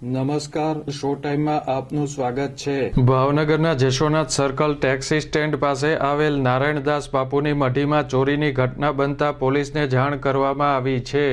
નમસ્કાર, શો ટાઈમમાં આપનું સ્વાગત છે। ભાવનગરના જશોનાથ સર્કલ ટેક્સી સ્ટેન્ડ પાસે આવેલ નારાયણદાસ બાપુની મઢીમાં ચોરીની ઘટના બનતા પોલીસને જાણ કરવામાં આવી છે।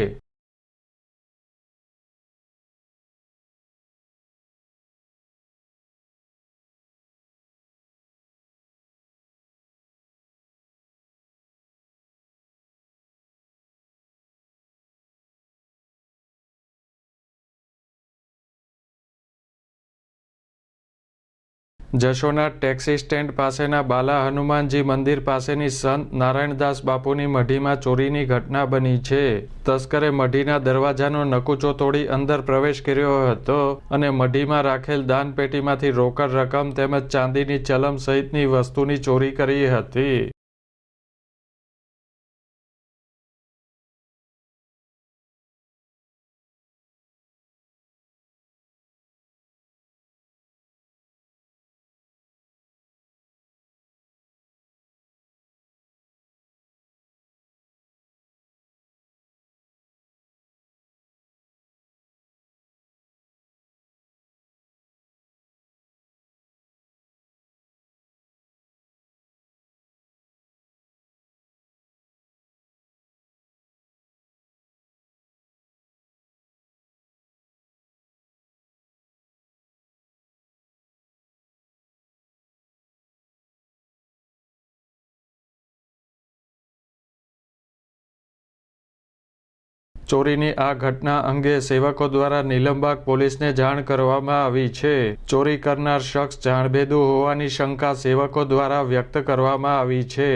જશોનાથ ટેક્સી સ્ટેન્ડ પાસેના બાલા હનુમાનજી મંદિર પાસેની સંત નારાયણદાસ બાપુની મઢીમાં ચોરીની ઘટના બની છે। તસ્કરે મઢીના દરવાજાનો નકુચો તોડી અંદર પ્રવેશ કર્યો હતો અને મઢીમાં રાખેલ દાનપેટીમાંથી રોકડ રકમ તેમજ ચાંદીની ચલમ સહિતની વસ્તુની ચોરી કરી હતી। ચોરીની આ ઘટના અંગે સેવકો દ્વારા નીલમબાગ પોલીસને જાણ કરવામાં આવી છે। ચોરી કરનાર શખ્સ જાણભેદુ હોવાની શંકા સેવકો દ્વારા વ્યક્ત કરવામાં આવી છે।